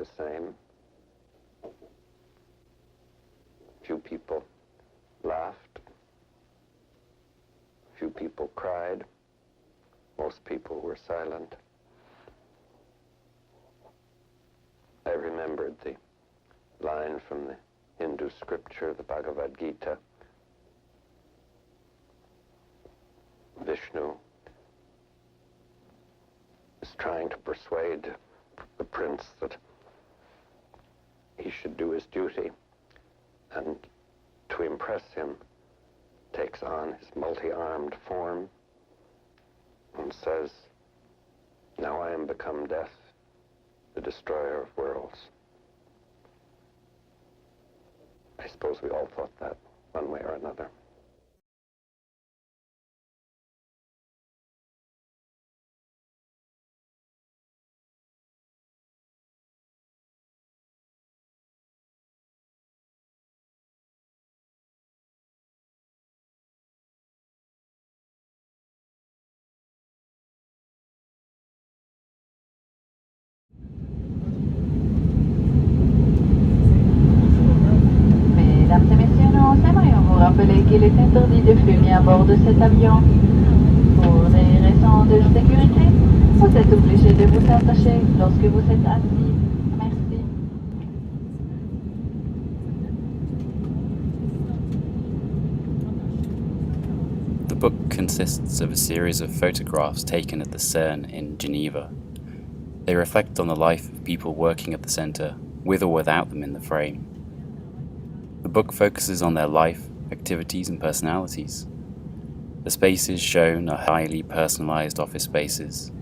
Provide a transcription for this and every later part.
the same. Few people laughed. Few people cried. Most people were silent. I remembered the line from the Hindu scripture, the Bhagavad Gita. Vishnu is trying to persuade the prince that he should do his duty, and to impress him takes on his multi-armed form and says, "Now I am become death, the destroyer of worlds." I suppose we all thought that one way or another. Mesdames et messieurs, nous aimerions vous rappeler qu'il est interdit de fumer à bord de cet avion. Pour des raisons de sécurité, vous êtes obligé de vous attacher lorsque vous êtes assis. Merci. The book consists of a series of photographs taken at the CERN in Geneva. They reflect on the life of people working at the centre, with or without them in the frame. The book focuses on their life, activities and personalities. The spaces shown are highly personalised office spaces.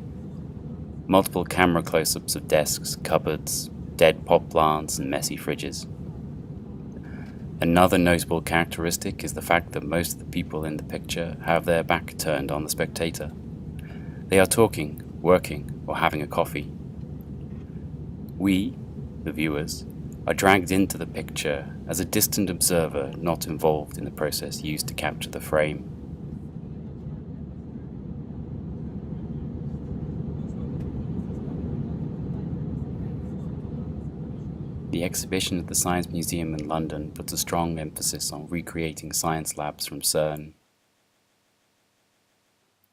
Multiple camera close-ups of desks, cupboards, dead pot plants and messy fridges. Another notable characteristic is the fact that most of the people in the picture have their back turned on the spectator. They are talking, working, or having a coffee. We, the viewers, are dragged into the picture as a distant observer not involved in the process used to capture the frame. The exhibition at the Science Museum in London puts a strong emphasis on recreating science labs from CERN.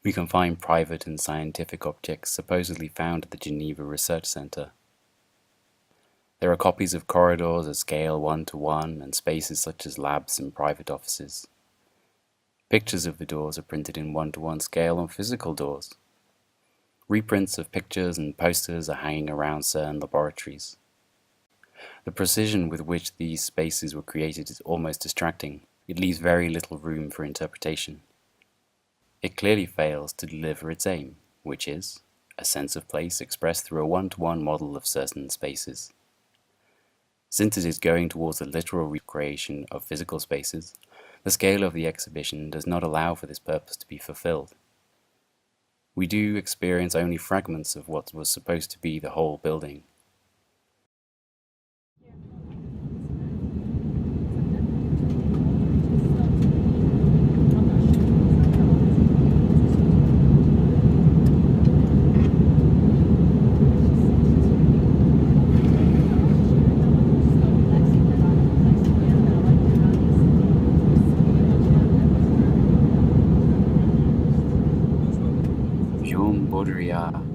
We can find private and scientific objects supposedly found at the Geneva Research Centre. There are copies of corridors at scale 1:1 and spaces such as labs and private offices. Pictures of the doors are printed in 1:1 scale on physical doors. Reprints of pictures and posters are hanging around CERN laboratories. The precision with which these spaces were created is almost distracting. It leaves very little room for interpretation. It clearly fails to deliver its aim, which is a sense of place expressed through a 1:1 model of certain spaces. Since it is going towards a literal recreation of physical spaces, the scale of the exhibition does not allow for this purpose to be fulfilled. We do experience only fragments of what was supposed to be the whole building.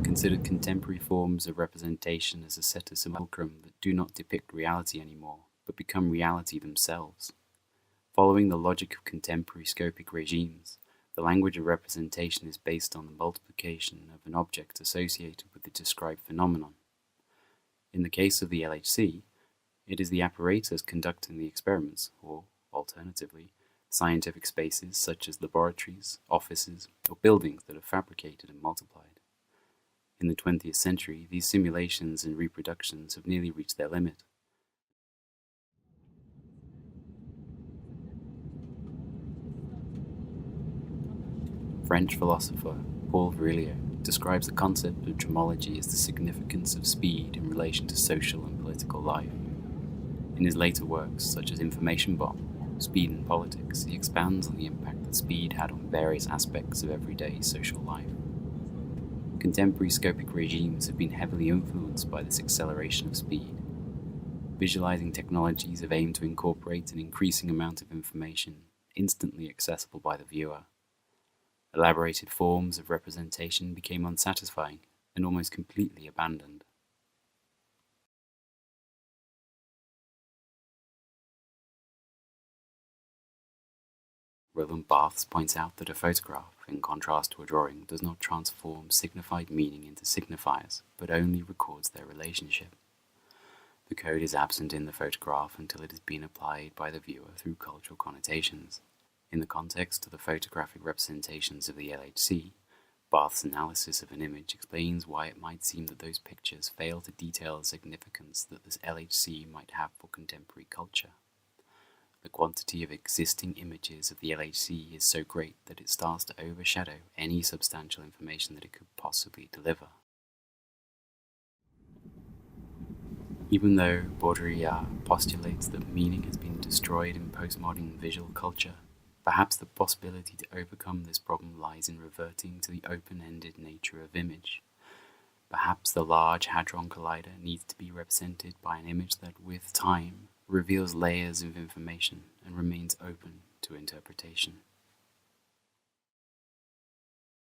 Considered contemporary forms of representation as a set of simulacrum that do not depict reality anymore, but become reality themselves. Following the logic of contemporary scopic regimes, the language of representation is based on the multiplication of an object associated with the described phenomenon. In the case of the LHC, it is the apparatus conducting the experiments, or, alternatively, scientific spaces such as laboratories, offices, or buildings that are fabricated and multiplied. In the 20th century, these simulations and reproductions have nearly reached their limit. French philosopher Paul Virilio describes the concept of dromology as the significance of speed in relation to social and political life. In his later works, such as Information Bomb, Speed and Politics, he expands on the impact that speed had on various aspects of everyday social life. Contemporary scopic regimes have been heavily influenced by this acceleration of speed. Visualizing technologies have aimed to incorporate an increasing amount of information instantly accessible by the viewer. Elaborated forms of representation became unsatisfying and almost completely abandoned. Roland Barthes points out that a photograph, in contrast to a drawing, does not transform signified meaning into signifiers, but only records their relationship. The code is absent in the photograph until it has been applied by the viewer through cultural connotations. In the context of the photographic representations of the LHC, Barthes' analysis of an image explains why it might seem that those pictures fail to detail the significance that this LHC might have for contemporary culture. The quantity of existing images of the LHC is so great that it starts to overshadow any substantial information that it could possibly deliver. Even though Baudrillard postulates that meaning has been destroyed in postmodern visual culture, perhaps the possibility to overcome this problem lies in reverting to the open-ended nature of image. Perhaps the Large Hadron Collider needs to be represented by an image that, with time, reveals layers of information and remains open to interpretation.